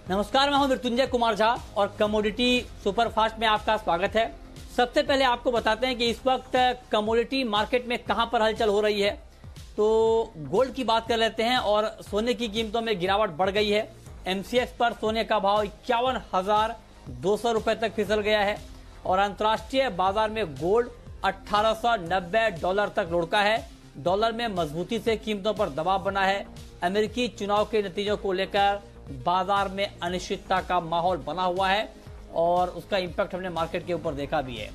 नमस्कार, मैं हूं मृत्युंजय कुमार झा और कमोडिटी सुपरफास्ट में आपका स्वागत है। सबसे पहले आपको बताते हैं कि इस वक्त कमोडिटी मार्केट में कहां पर हलचल हो रही है। तो गोल्ड की बात कर लेते हैं और सोने की कीमतों में गिरावट बढ़ गई है। एमसीएक्स पर सोने का भाव 51,200 रुपए तक फिसल गया है और अंतर्राष्ट्रीय बाजार में गोल्ड $1890 तक लुढ़का है। डॉलर में मजबूती से कीमतों पर दबाव बना है। अमेरिकी चुनाव के नतीजों को लेकर बाजार में अनिश्चितता का माहौल बना हुआ है और उसका इंपैक्ट हमने मार्केट के ऊपर देखा भी है।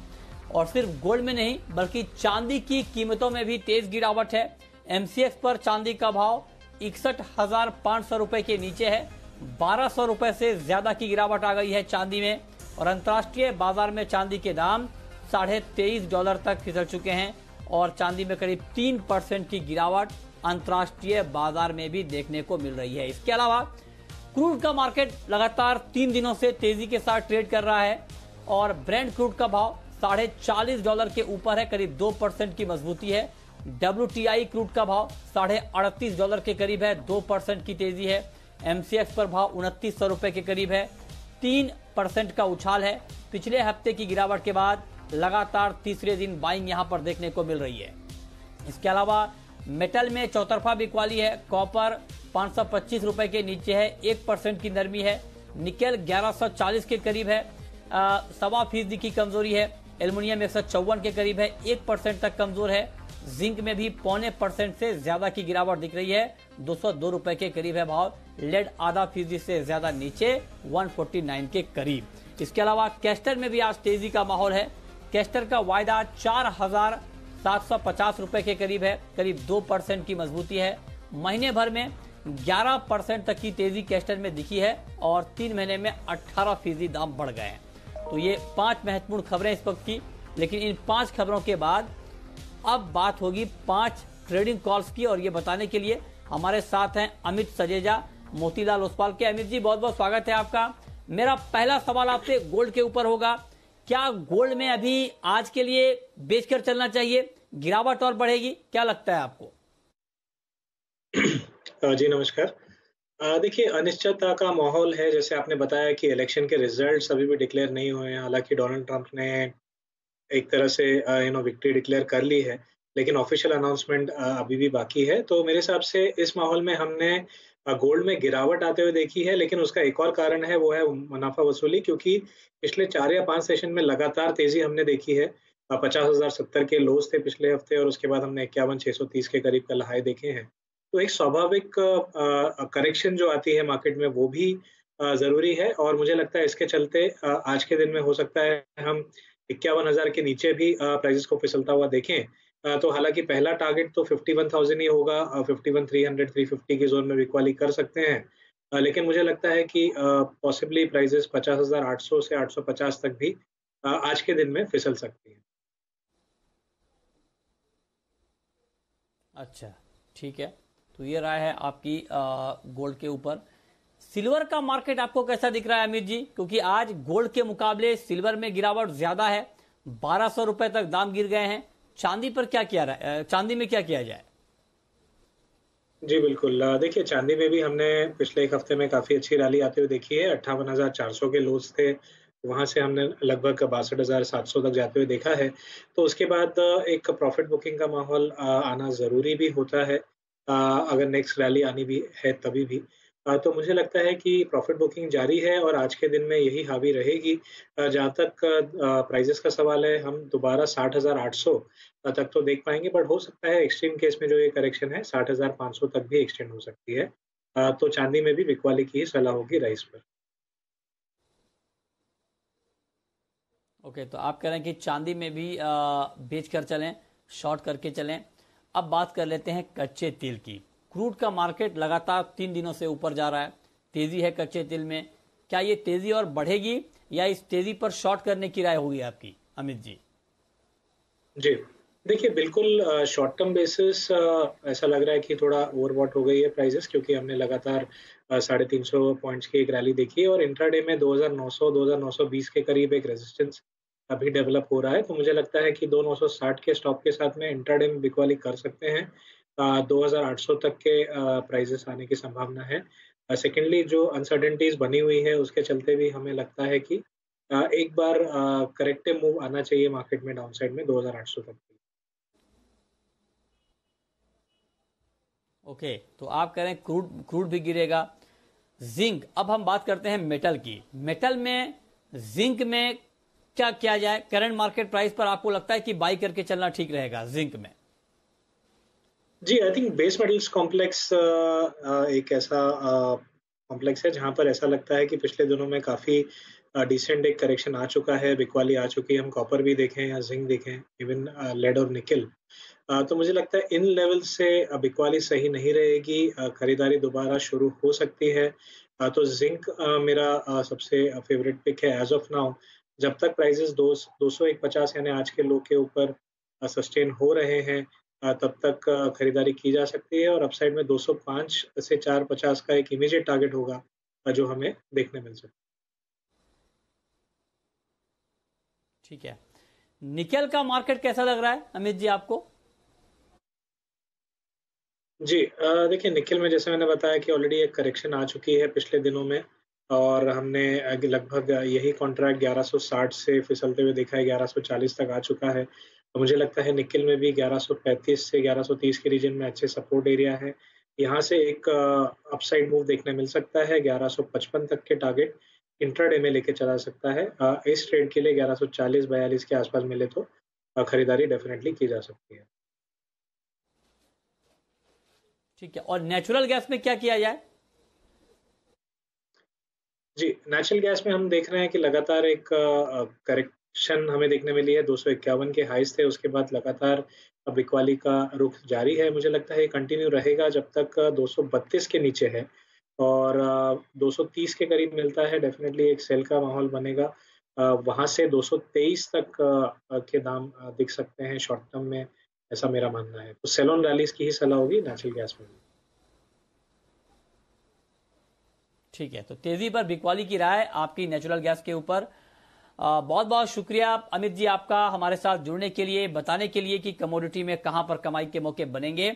और सिर्फ गोल्ड में नहीं बल्कि चांदी की कीमतों में भी तेज गिरावट है। एमसीएक्स पर चांदी का भाव 61,500 रुपए के नीचे है। 1,200 रुपए से ज्यादा की गिरावट आ गई है चांदी में और अंतर्राष्ट्रीय बाजार में चांदी के दाम $23.5 तक फिसल चुके हैं और चांदी में करीब 3% की गिरावट अंतर्राष्ट्रीय बाजार में भी देखने को मिल रही है। इसके अलावा क्रूड का मार्केट लगातार 3 दिनों से तेजी के साथ ट्रेड कर रहा है और ब्रेंट क्रूड का भाव $40.5 के ऊपर है, करीब 2% की मजबूती है। WTI क्रूड का भाव $38.5 के करीब है, 2% की तेजी है। एमसीएक्स पर भाव 2900 रुपए के करीब है, 3% का उछाल है। पिछले हफ्ते की गिरावट के बाद लगातार तीसरे दिन बाइंग यहां पर देखने को मिल रही है। इसके अलावा मेटल में चौतरफा बिकवाली है। कॉपर 525 रुपए के नीचे है, 1% की नरमी है। निकेल 1140 के करीब है, 1.25% की कमजोरी है। एल्युमिनियम 154 के करीब है, 1% तक कमजोर है। जिंक में भी 0.25% से ज्यादा की गिरावट दिख रही है, 202 रुपए के करीब है भाव। लेड 0.5% से ज्यादा नीचे, 149 के करीब। इसके अलावा कैस्टर में भी आज तेजी का माहौल है। कैस्टर का वायदा 4,750 रुपए के करीब है, करीब 2% की मजबूती है। महीने भर में 11% तक की तेजी कैस्टर में दिखी है और 3 महीने में 18% दाम बढ़ गए हैं। तो ये 5 महत्वपूर्ण खबरें इस वक्त की, लेकिन इन 5 खबरों के बाद अब बात होगी 5 ट्रेडिंग कॉल्स की और ये बताने के लिए हमारे साथ हैं अमित सजेजा मोतीलाल ओसवाल के। अमित जी, बहुत बहुत स्वागत है आपका। मेरा पहला सवाल आपसे गोल्ड के ऊपर होगा। क्या गोल्ड में अभी आज के लिए बेचकर चलना चाहिए, गिरावट और बढ़ेगी, क्या लगता है आपको? जी नमस्कार। देखिए, अनिश्चितता का माहौल है। जैसे आपने बताया कि इलेक्शन के रिजल्ट्स अभी भी डिक्लेयर नहीं हुए हैं। हालांकि डोनाल्ड ट्रंप ने एक तरह से विक्ट्री डिक्लेयर कर ली है, लेकिन ऑफिशियल अनाउंसमेंट अभी भी बाकी है। तो मेरे हिसाब से इस माहौल में हमने गोल्ड में गिरावट आते हुए देखी है, लेकिन उसका एक और कारण है, वो है मुनाफा वसूली। क्योंकि पिछले 4 या 5 सेशन में लगातार तेजी हमने देखी है। 50,070 के लोज थे पिछले हफ्ते और उसके बाद हमने 51,630 के करीब कल हाई देखे हैं। तो एक स्वाभाविक करेक्शन जो आती है मार्केट में, वो भी ज़रूरी है और मुझे लगता है इसके चलते आज के दिन में हो सकता है हम 51,000 के नीचे भी प्राइसेस को फिसलता हुआ देखें। तो हालांकि पहला टारगेट तो 51,000 ही होगा। 51,300 350 की जोन में बिकवाली कर सकते हैं। लेकिन मुझे लगता है कि पॉसिबली प्राइसेस 50,800 से 850 तक भी आज के दिन में फिसल सकती है। अच्छा, ठीक है। तो ये राय है आपकी गोल्ड के ऊपर। सिल्वर का मार्केट आपको कैसा दिख रहा है अमित जी? क्योंकि आज गोल्ड के मुकाबले सिल्वर में गिरावट ज्यादा है, 1,200 रुपए तक दाम गिर गए हैं। चांदी पर क्या किया चांदी में क्या किया जाए? जी बिल्कुल। देखिए, चांदी में भी हमने पिछले एक हफ्ते में काफ़ी अच्छी रैली आते हुए देखी है। 58,400 के लोज थे, वहाँ से हमने लगभग 62,700 तक जाते हुए देखा है। तो उसके बाद एक प्रॉफिट बुकिंग का माहौल आना ज़रूरी भी होता है, अगर नेक्स्ट रैली आनी भी है तभी भी। तो मुझे लगता है कि प्रॉफिट बुकिंग जारी है और आज के दिन में यही हावी रहेगी। जहाँ तक प्राइसेस का सवाल है, हम दोबारा 60,800 तक तो देख पाएँगे, बट हो सकता है एक्सट्रीम केस में जो ये करेक्शन है 60,500 तक भी एक्सटेंड हो सकती है। तो चांदी में भी बिकवाली की ही सलाह होगी राइस पर। ओके, तो आप कह रहे हैं कि चांदी में भी बेच कर चलें, शॉर्ट करके चलें। अब बात कर लेते हैं कच्चे तेल की। क्रूड का मार्केट लगातार 3 दिनों से ऊपर जा रहा है, तेजी है कच्चे तेल में। क्या ये तेजी और बढ़ेगी या इस तेजी पर शॉर्ट करने की राय होगी आपकी अमित जी? जी, देखिए बिल्कुल शॉर्ट टर्म बेसिस ऐसा लग रहा है कि थोड़ा ओवरबॉट हो गई है प्राइसेस, क्योंकि हमने लगातार 350 पॉइंट्स की एक रैली देखी है और इंट्राडे में 2,900 2,920 के करीब एक रेजिस्टेंस अभी डेवलप हो रहा है। तो मुझे लगता है कि 2,960 के स्टॉप के साथ में इंट्राडे में बिकवाली कर सकते हैं। 2,800 तक के प्राइसेस आने की संभावना है। सेकेंडली जो अनसर्टेनिटीज बनी हुई है उसके चलते भी हमें लगता है कि एक बार करेक्टिव मूव आना चाहिए मार्केट में डाउनसाइड में 2800 तक। ओके, तो आप कह रहे हैं क्रूड क्रूड भी गिरेगा, जिंक। अब हम बात करते हैं मेटल की। मेटल में, जिंक में क्या किया जाए? करंट मार्केट प्राइस पर आपको लगता है कि बाई करके चलना ठीक रहेगा जिंक में? जी, I think base metals complex एक ऐसा कॉम्प्लेक्स है जहाँ पर ऐसा लगता है कि पिछले दिनों में काफ़ी डिसेंट एक करेक्शन आ चुका है, बिकवाली आ चुकी है। हम कॉपर भी देखें या जिंक देखें, इवन लेड और निकेल। तो मुझे लगता है इन लेवल से बिकवाली सही नहीं रहेगी, खरीदारी दोबारा शुरू हो सकती है। तो जिंक मेरा सबसे फेवरेट पिक है एज़ ऑफ नाउ। जब तक प्राइसेज़ 201.50 यानी आज के लो के ऊपर सस्टेन हो रहे हैं, तब तक खरीदारी की जा सकती है और अपसाइड में 205 से 450 का एक इमीडिएट टारगेट होगा, जो हमें देखने मिल सकता है। ठीक है, निकेल का मार्केट कैसा लग रहा है अमित जी आपको? जी, देखिए निकेल में जैसे मैंने बताया कि ऑलरेडी एक करेक्शन आ चुकी है पिछले दिनों में और हमने लगभग यही कॉन्ट्रैक्ट 1160 से फिसलते हुए देखा है, 1140 तक आ चुका है। तो मुझे लगता है निकेल में भी 1135 से 1130 के रीजन में अच्छे सपोर्ट एरिया है। यहाँ से एक अपसाइड मूव देखने मिल सकता है, 1155 तक के टारगेट इंट्राडे में लेके चला सकता है। इस ट्रेड के लिए 1140-42 के आसपास मिले तो खरीदारी डेफिनेटली की जा सकती है। ठीक है, और नेचुरल गैस में क्या किया जाए? जी, नेचुरल गैस में हम देख रहे हैं कि लगातार एक करेक्शन हमें देखने मिली है। 251 के हाईज़ थे, उसके बाद लगातार बिकवाली का रुख जारी है। मुझे लगता है ये कंटिन्यू रहेगा जब तक 232 के नीचे है और 230 के करीब मिलता है, डेफिनिटली एक सेल का माहौल बनेगा। वहाँ से 223 तक के दाम दिख सकते हैं शॉर्ट टर्म में, ऐसा मेरा मानना है। तो सेल ऑन रैलीज़ की ही सलाह होगी नेचुरल गैस में भी। ठीक है, तो तेजी पर बिकवाली की राय आपकी नेचुरल गैस के ऊपर। बहुत बहुत शुक्रिया अमित जी आपका हमारे साथ जुड़ने के लिए, बताने के लिए कि कमोडिटी में कहां पर कमाई के मौके बनेंगे।